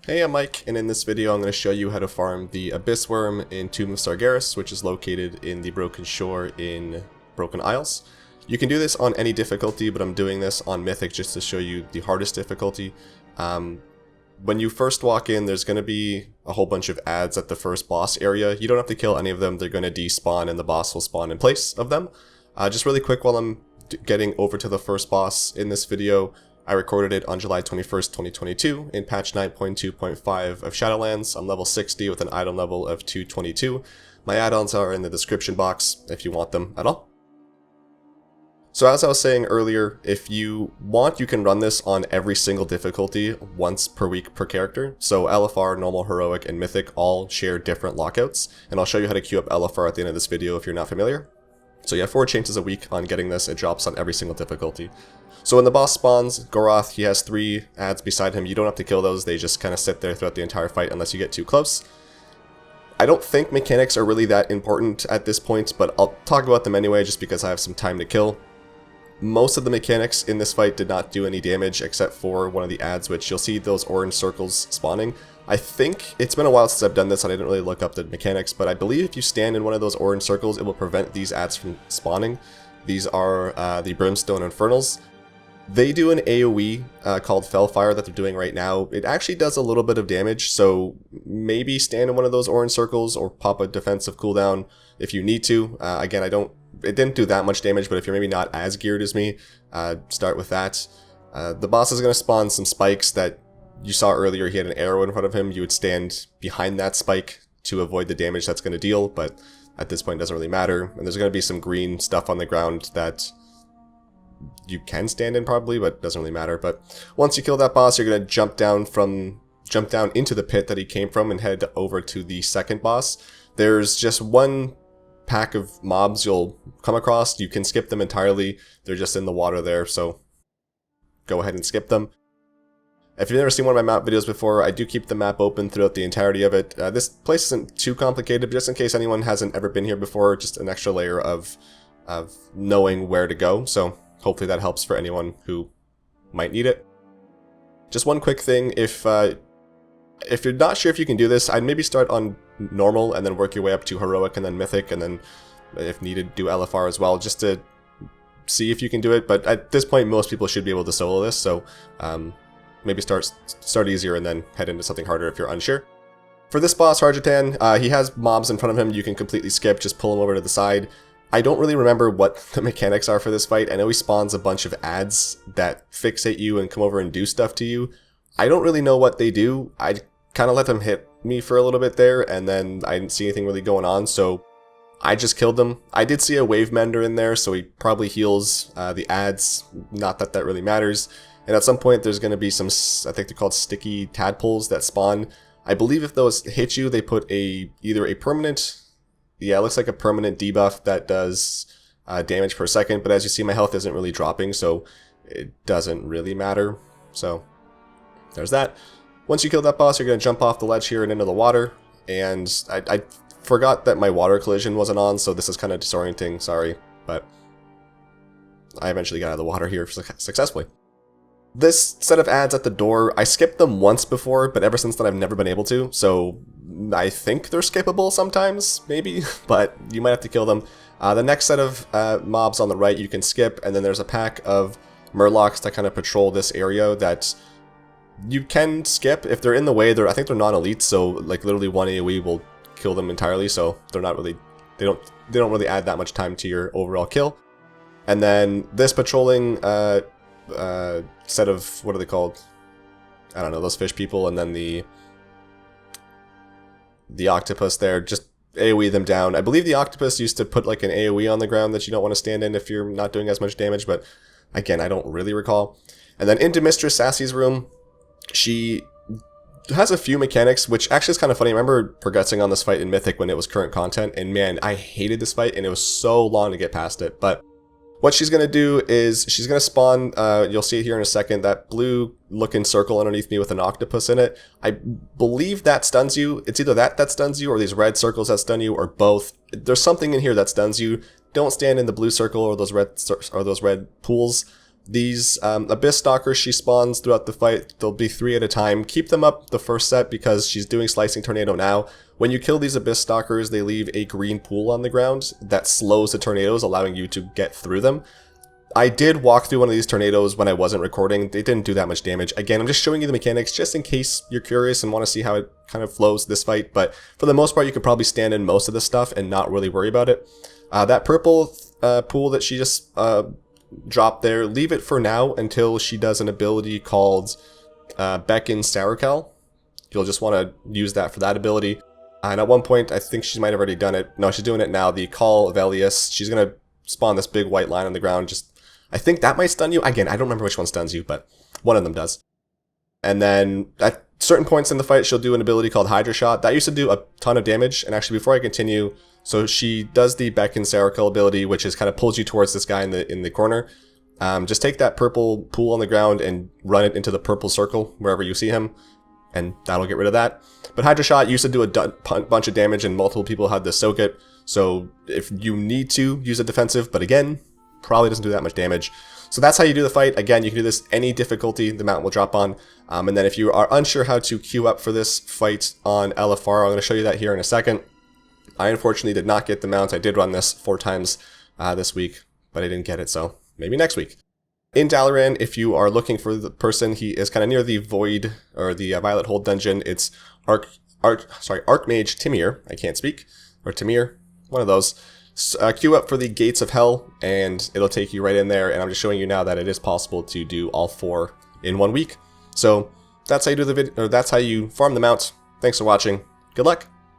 Hey, I'm Mike, and in this video I'm going to show you how to farm the Abyss Worm in Tomb of Sargeras, which is located in the Broken Shore in Broken Isles. You can do this on any difficulty, but I'm doing this on Mythic just to show you the hardest difficulty. When you first walk in, there's going to be a whole bunch of adds at the first boss area. You don't have to kill any of them, they're going to despawn and the boss will spawn in place of them. Just really quick while I'm getting over to the first boss in this video, I recorded it on July 21st, 2022 in patch 9.2.5 of Shadowlands. I'm level 60 with an item level of 222. My add-ons are in the description box if you want them at all. So as I was saying earlier, if you want, you can run this on every single difficulty once per week per character. So LFR, Normal, Heroic, and Mythic all share different lockouts, and I'll show you how to queue up LFR at the end of this video if you're not familiar. So you have 4 chances a week on getting this. It drops on every single difficulty. So when the boss spawns, Goroth, he has 3 adds beside him. You don't have to kill those, they just kind of sit there throughout the entire fight unless you get too close. I don't think mechanics are really that important at this point, but I'll talk about them anyway just because I have some time to kill. Most of the mechanics in this fight did not do any damage except for one of the adds, which you'll see those orange circles spawning. I think it's been a while since I've done this and I didn't really look up the mechanics, but I believe if you stand in one of those orange circles, it will prevent these adds from spawning. These are the Brimstone Infernals. They do an AoE called Fellfire that they're doing right now. It actually does a little bit of damage, so maybe stand in one of those orange circles or pop a defensive cooldown if you need to. Again, it didn't do that much damage, but if you're maybe not as geared as me, start with that. The boss is going to spawn some spikes that you saw earlier. He had an arrow in front of him. You would stand behind that spike to avoid the damage that's going to deal, but at this point it doesn't really matter. And there's going to be some green stuff on the ground that you can stand in probably, but it doesn't really matter. But once you kill that boss, you're going to jump down into the pit that he came from and head over to the second boss. There's just one pack of mobs you'll come across. You can skip them entirely. They're just in the water there, so go ahead and skip them. If you've never seen one of my map videos before, I do keep the map open throughout the entirety of it. This place isn't too complicated, but just in case anyone hasn't ever been here before, just an extra layer of knowing where to go. So hopefully that helps for anyone who might need it. Just one quick thing, if you're not sure if you can do this, I'd maybe start on normal and then work your way up to heroic and then mythic, and then if needed do LFR as well, just to see if you can do it. But at this point most people should be able to solo this, so maybe start easier and then head into something harder if you're unsure. For this boss, Harjatan, he has mobs in front of him you can completely skip, just pull him over to the side. I don't really remember what the mechanics are for this fight. I know he spawns a bunch of adds that fixate you and come over and do stuff to you. I don't really know what they do. I kind of let them hit me for a little bit there, and then I didn't see anything really going on, so I just killed them. I did see a wave mender in there, so he probably heals the adds. Not that that really matters. And at some point there's going to be some, I think they're called sticky tadpoles that spawn. I believe if those hit you, they put either a permanent, yeah, it looks like a permanent debuff that does damage per second, but as you see my health isn't really dropping, so it doesn't really matter. So there's that. Once you kill that boss, you're going to jump off the ledge here and into the water, and I forgot that my water collision wasn't on, so this is kind of disorienting, sorry, but I eventually got out of the water here successfully. This set of adds at the door, I skipped them once before, but ever since then I've never been able to, so I think they're skippable sometimes, maybe, but you might have to kill them. The next set of mobs on the right you can skip, and then there's a pack of murlocs that kind of patrol this area that you can skip. If they're in the way, I think they're non-elite, so like literally one AoE will kill them entirely, so they're not really, they don't really add that much time to your overall kill. And then this patrolling set of, what are they called? I don't know, those fish people, and then the octopus there, just AoE them down. I believe the octopus used to put like an AoE on the ground that you don't want to stand in if you're not doing as much damage, but again, I don't really recall. And then into Mistress Sassy's room. She has a few mechanics, which actually is kind of funny. I remember progressing on this fight in Mythic when it was current content, and man, I hated this fight, and it was so long to get past it. But what she's going to do is she's going to spawn, you'll see it here in a second, that blue looking circle underneath me with an octopus in it. I believe that stuns you. It's either that stuns you, or these red circles that stun you, or both. There's something in here that stuns you. Don't stand in the blue circle or those red pools. These Abyss Stalkers she spawns throughout the fight, there'll be 3 at a time. Keep them up the first set because she's doing Slicing Tornado now. When you kill these Abyss Stalkers, they leave a green pool on the ground that slows the tornadoes, allowing you to get through them. I did walk through one of these tornadoes when I wasn't recording. They didn't do that much damage. Again, I'm just showing you the mechanics just in case you're curious and want to see how it kind of flows this fight. But for the most part, you could probably stand in most of this stuff and not really worry about it. That purple pool that she just drop there, leave it for now until she does an ability called Beckon Sargeras. You'll just want to use that for that ability. And at one point, I think she might have already done it. No, she's doing it now. The Call of Elias. She's going to spawn this big white line on the ground. I think that might stun you. Again, I don't remember which one stuns you, but one of them does. And then at certain points in the fight, she'll do an ability called Hydra Shot. That used to do a ton of damage. And actually, before I continue, so she does the Beckon Sargeras ability, which is kind of pulls you towards this guy in the corner. Just take that purple pool on the ground and run it into the purple circle wherever you see him, and that'll get rid of that. But Hydra Shot used to do a bunch of damage, and multiple people had to soak it. So if you need to, use a defensive, but again, probably doesn't do that much damage. So that's how you do the fight. Again, you can do this any difficulty the mount will drop on. And then if you are unsure how to queue up for this fight on LFR, I'm going to show you that here in a second. I unfortunately did not get the mount. I did run this 4 times this week, but I didn't get it, so maybe next week. In Dalaran, if you are looking for the person, he is kind of near the Void, or the Violet Hold dungeon. It's Archmage Timir. I can't speak. Or Timir. One of those. Queue up for the Gates of Hell, and it'll take you right in there. And I'm just showing you now that it is possible to do all 4 in 1 week. So that's how you do the video, or that's how you farm the mount. Thanks for watching. Good luck.